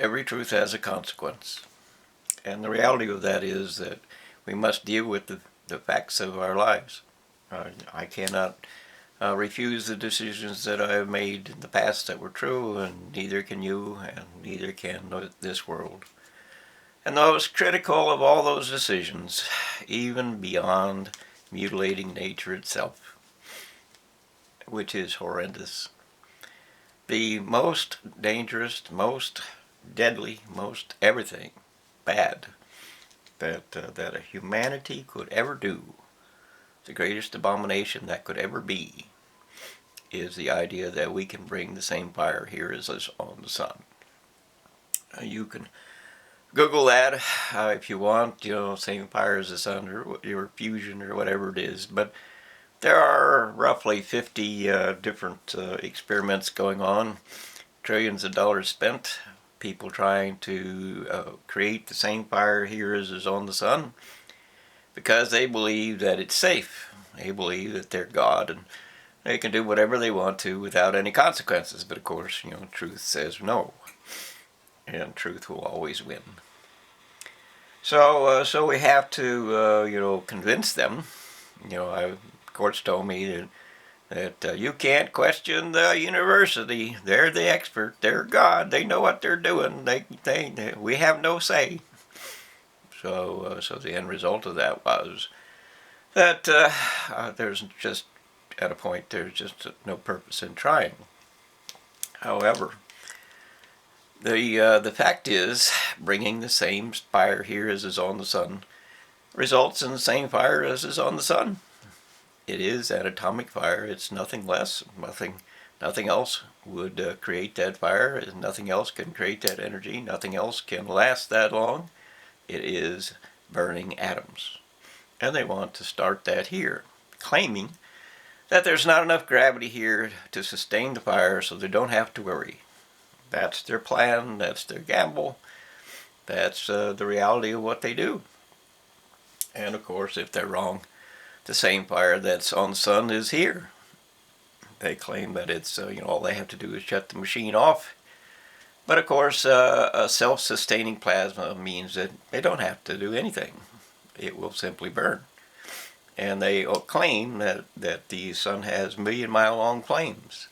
every truth has a consequence. And the reality of that is that we must deal with the facts of our lives. I cannot refuse the decisions that I have made in the past that were true, and neither can you, and neither can this world. And the most critical of all those decisions, even beyond mutilating nature itself, which is horrendous, the most dangerous, most deadly, most everything bad that a humanity could ever do, the greatest abomination that could ever be, is the idea that we can bring the same fire here as us on the sun. You can Google that if you want, same fire as the sun or fusion or whatever it is. But there are roughly 50 different experiments going on, trillions of dollars spent, people trying to create the same fire here as is on the sun, because they believe that it's safe. They believe that they're God and they can do whatever they want to without any consequences. But of course, truth says no, and truth will always win. So we have to, convince them. Courts told me that you can't question the university. They're the expert. They're God. They know what they're doing. We have no say. So the end result of that was that there's just, at a point, there's just no purpose in trying. However, the fact is, bringing the same fire here as is on the sun results in the same fire as is on the sun. It is an atomic fire. It's nothing less. Nothing else would create that fire. Nothing else can create that energy. Nothing else can last that long. It is burning atoms. And they want to start that here, claiming that there's not enough gravity here to sustain the fire, so they don't have to worry. That's their plan. That's their gamble. That's the reality of what they do. And of course, if they're wrong, the same fire that's on the sun is here. They claim that it's, all they have to do is shut the machine off. But of course, a self-sustaining plasma means that they don't have to do anything. It will simply burn. And they claim that the sun has million-mile-long flames.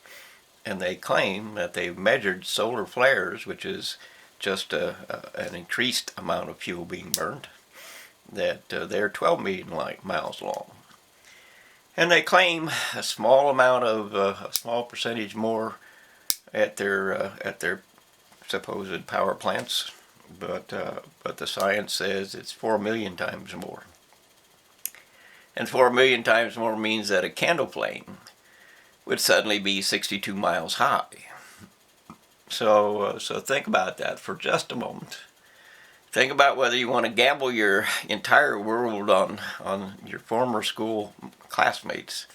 And they claim that they've measured solar flares, which is just an increased amount of fuel being burned, that they're 12 million miles long. And they claim a small amount of, a small percentage more at their supposed power plants, but the science says it's 4 million times more. And 4 million times more means that a candle flame would suddenly be 62 miles high. So think about that for just a moment. Think about whether you want to gamble your entire world on your former school classmates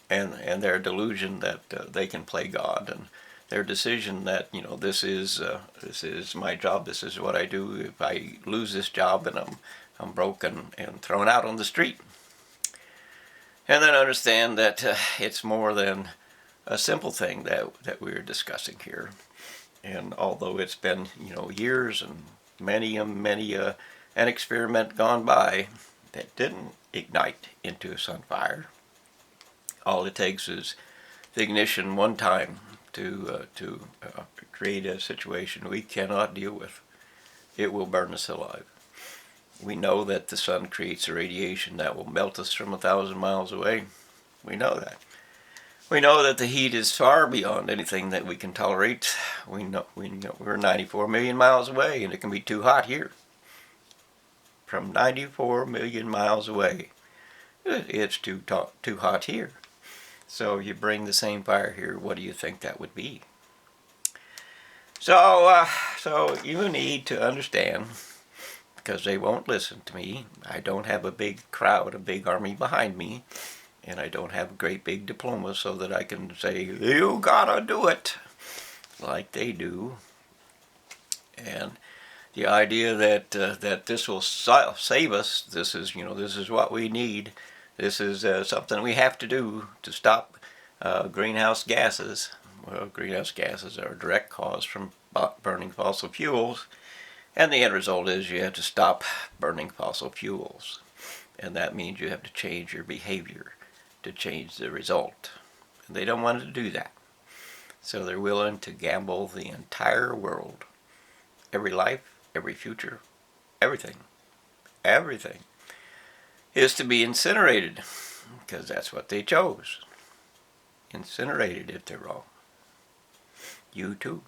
and their delusion that they can play God, and their decision that this is my job, this is what I do. If I lose this job, then I'm broken and thrown out on the street. And then understand that it's more than a simple thing that we're discussing here. And although it's been years and many an experiment gone by that didn't ignite into a sunfire, all it takes is the ignition one time to create a situation we cannot deal with. It will burn us alive. We know that the sun creates a radiation that will melt us from 1,000 miles away. We know that. We know that the heat is far beyond anything that we can tolerate. We know we're 94 million miles away, and it can be too hot here. From 94 million miles away, it's too hot here. So you bring the same fire here, what do you think that would be? So you need to understand, because they won't listen to me. I don't have a big crowd, a big army behind me, and I don't have a great big diploma so that I can say, you gotta do it, like they do. And the idea that this will save us, this is what we need, this is something we have to do to stop greenhouse gases. Well, greenhouse gases are a direct cause from burning fossil fuels, and the end result is you have to stop burning fossil fuels. And that means you have to change your behavior to change the result. And they don't want to do that. So they're willing to gamble the entire world. Every life, every future, everything is to be incinerated, because that's what they chose. Incinerated if they're wrong. You too.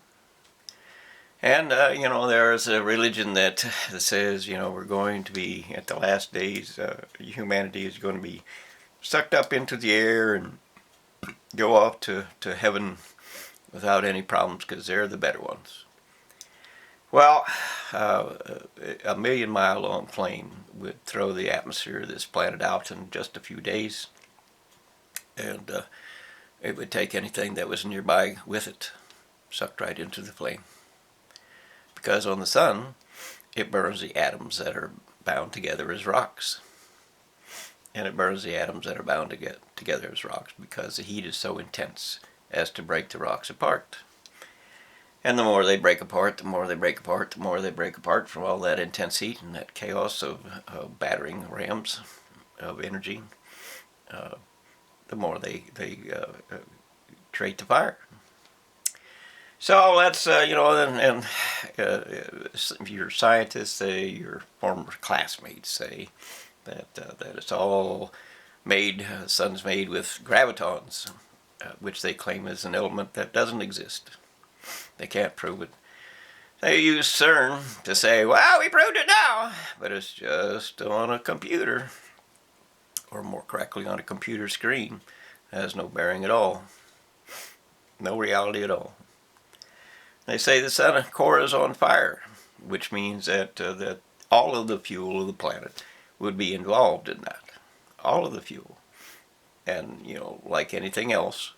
And, there's a religion that says, we're going to be, at the last days, humanity is going to be sucked up into the air and go off to heaven without any problems because they're the better ones. Well, a million-mile-long plane would throw the atmosphere of this planet out in just a few days, and it would take anything that was nearby with it, sucked right into the flame. Because on the sun, it burns the atoms that are bound together as rocks. And it burns the atoms that are bound together as rocks because the heat is so intense as to break the rocks apart. And the more they break apart, the more they break apart, the more they break apart from all that intense heat and that chaos of battering rams of energy, the more they create the fire. So that's, your scientists say, your former classmates say that it's all made, the sun's made with gravitons, which they claim is an element that doesn't exist. They can't prove it. They use CERN to say, well, we proved it now, but it's just on a computer, or more correctly, on a computer screen. It has no bearing at all. No reality at all. They say the sun core is on fire, which means that all of the fuel of the planet would be involved in that. All of the fuel. And, like anything else,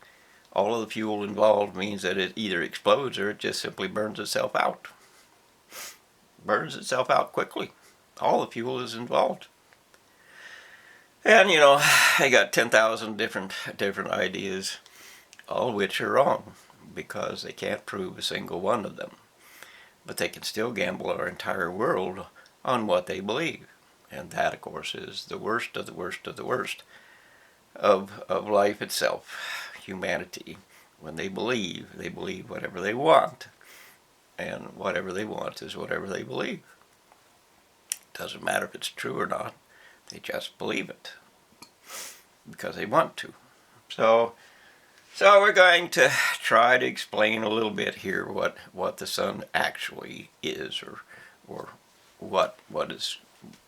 all of the fuel involved means that it either explodes or it just simply burns itself out. Burns itself out quickly. All the fuel is involved. And, they got 10,000 different ideas, all of which are wrong, because they can't prove a single one of them. But they can still gamble our entire world on what they believe. And that, of course, is the worst of the worst of the worst of life itself, humanity. When they believe whatever they want. And whatever they want is whatever they believe. Doesn't matter if it's true or not. They just believe it. Because they want to. So we're going to try to explain a little bit here what the sun actually is, or what is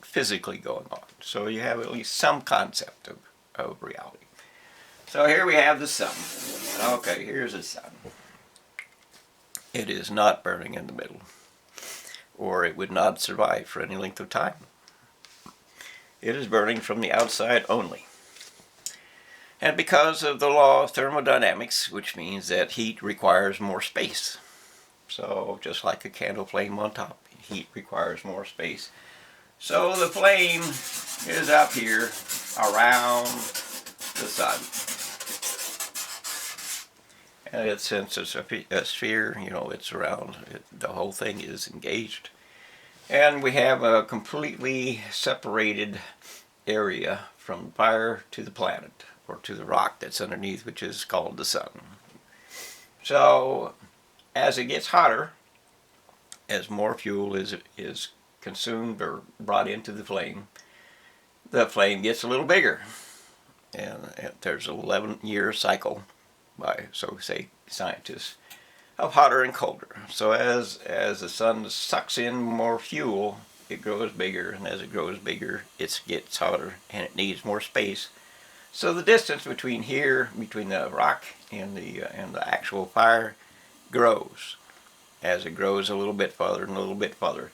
physically going on. So you have at least some concept of reality. So here we have the sun. Okay, here's the sun. It is not burning in the middle, or it would not survive for any length of time. It is burning from the outside only. And because of the law of thermodynamics, which means that heat requires more space. So just like a candle flame on top, heat requires more space. So the flame is up here around the sun. And since it's a sphere, it's around, the whole thing is engaged. And we have a completely separated area from fire to the planet, or to the rock that's underneath, which is called the sun. So, as it gets hotter, as more fuel is consumed or brought into the flame gets a little bigger. And there's an 11-year cycle by, so say, scientists, of hotter and colder. So as the sun sucks in more fuel, it grows bigger, and as it grows bigger, it gets hotter, and it needs more space. So the distance between the rock and the actual fire grows. As it grows a little bit farther and a little bit farther,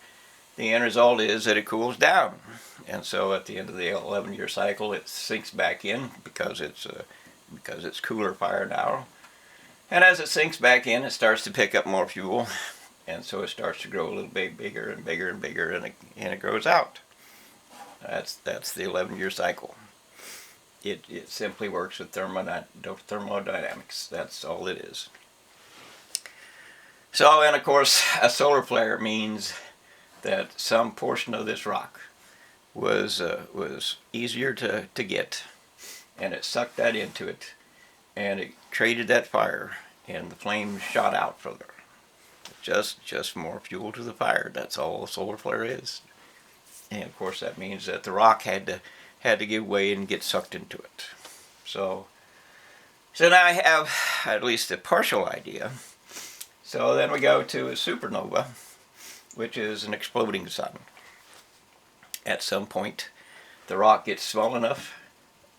the end result is that it cools down. And so at the end of the 11-year cycle, it sinks back in because it's cooler fire now. And as it sinks back in, it starts to pick up more fuel, and so it starts to grow a little bit bigger and bigger and bigger, and it grows out. That's the 11-year cycle. It simply works with thermodynamics. That's all it is. So, and of course, a solar flare means that some portion of this rock was easier to get, and it sucked that into it, and it created that fire, and the flames shot out from there. Just more fuel to the fire. That's all a solar flare is. And of course, that means that the rock had to give way and get sucked into it. So now I have at least a partial idea. So then we go to a supernova, which is an exploding sun. At some point, the rock gets small enough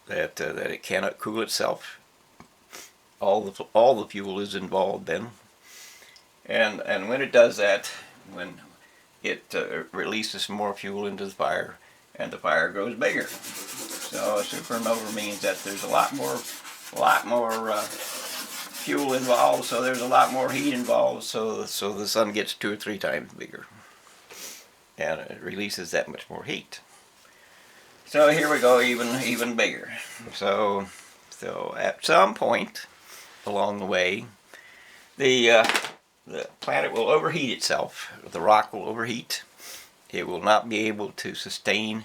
that it cannot cool itself. All the fuel is involved then, and when it does that, when it releases more fuel into the fire, and the fire grows bigger. So a supernova means that there's a lot more fuel involved. So there's a lot more heat involved. So the sun gets 2 or 3 times bigger, and it releases that much more heat. So here we go, even bigger. So at some point along the way, the planet will overheat itself. The rock will overheat. It will not be able to sustain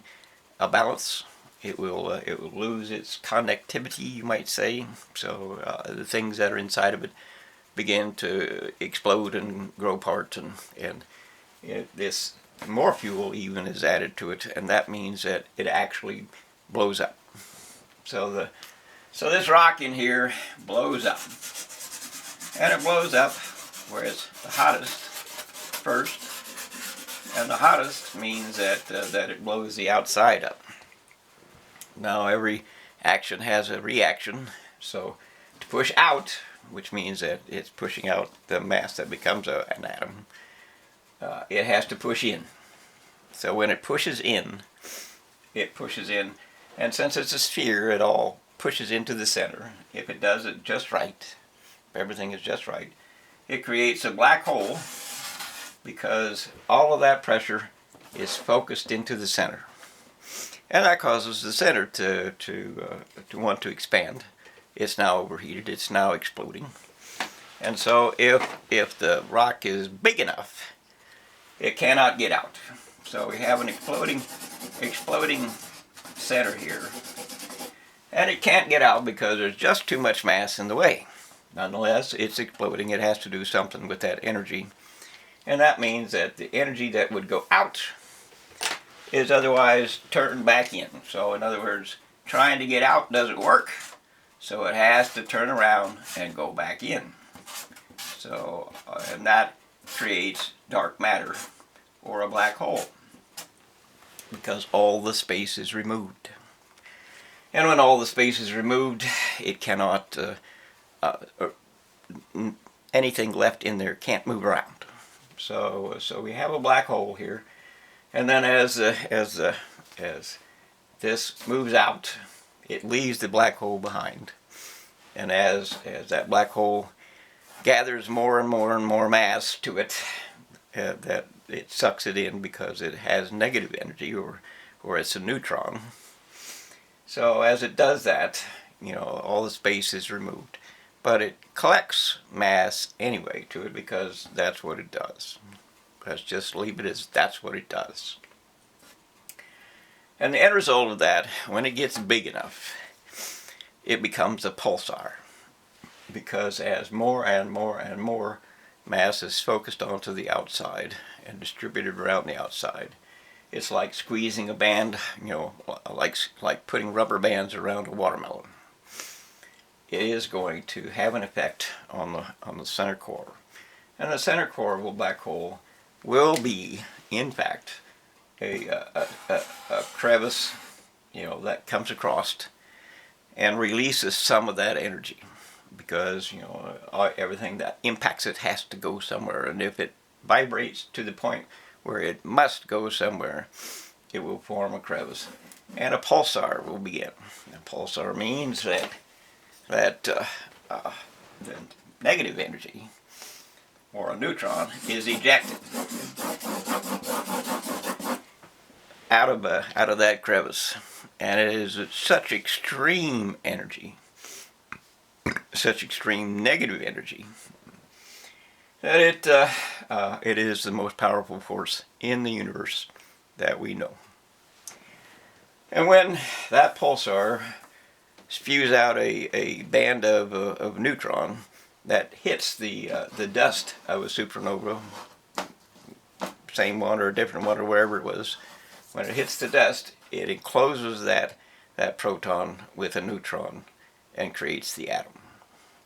a balance. It will lose its conductivity, you might say. So the things that are inside of it begin to explode and grow apart, and this more fuel even is added to it, and that means that it actually blows up. So this rock in here blows up, and it blows up where it's the hottest first, and the hottest means that it blows the outside up. Now every action has a reaction, so to push out, which means that it's pushing out the mass that becomes an atom, it has to push in. So when it pushes in, and since it's a sphere, it all pushes into the center. If it does it just right, if everything is just right, it creates a black hole, because all of that pressure is focused into the center. And that causes the center to want to expand. It's now overheated, it's now exploding. And so if the rock is big enough, it cannot get out. So we have an exploding center here. And it can't get out because there's just too much mass in the way. Nonetheless, it's exploding. It has to do something with that energy. And that means that the energy that would go out is otherwise turned back in. So in other words, trying to get out doesn't work. So it has to turn around and go back in. So, and that creates dark matter, or a black hole, because all the space is removed. And when all the space is removed, it cannot, anything left in there can't move around. So we have a black hole here, and then as this moves out, it leaves the black hole behind. And as that black hole gathers more and more and more mass to it, that it sucks it in because it has negative energy, or it's a neutron. So as it does that, all the space is removed. But it collects mass anyway to it, because that's what it does. Let's just leave it as that's what it does. And the end result of that, when it gets big enough, it becomes a pulsar. Because as more and more and more mass is focused onto the outside and distributed around the outside, it's like squeezing a band, like putting rubber bands around a watermelon. It is going to have an effect on the center core. And the center core of a black hole will be, in fact, a crevice, that comes across and releases some of that energy, because everything that impacts it has to go somewhere, and if it vibrates to the point where it must go somewhere, it will form a crevice, and a pulsar will begin. A pulsar means that the negative energy, or a neutron, is ejected out of that crevice, and it is such extreme energy, such extreme negative energy, that it is the most powerful force in the universe that we know. And when that pulsar spews out a band of neutron that hits the dust of a supernova, same one or a different one or wherever it was, when it hits the dust, it encloses that proton with a neutron and creates the atom.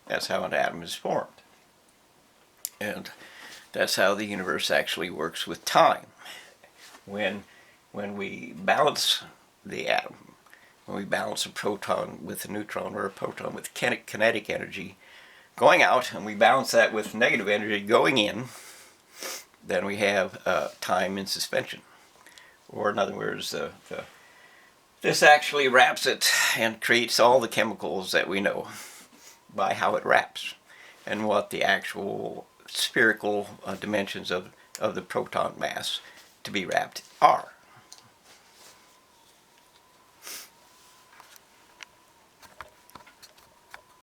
That's how an atom is formed. And that's how the universe actually works with time. When we balance the atom, when we balance a proton with a neutron or a proton with kinetic energy going out, and we balance that with negative energy going in, then we have time in suspension. Or in other words, this actually wraps it and creates all the chemicals that we know by how it wraps and what the actual spherical dimensions of the proton mass to be wrapped are.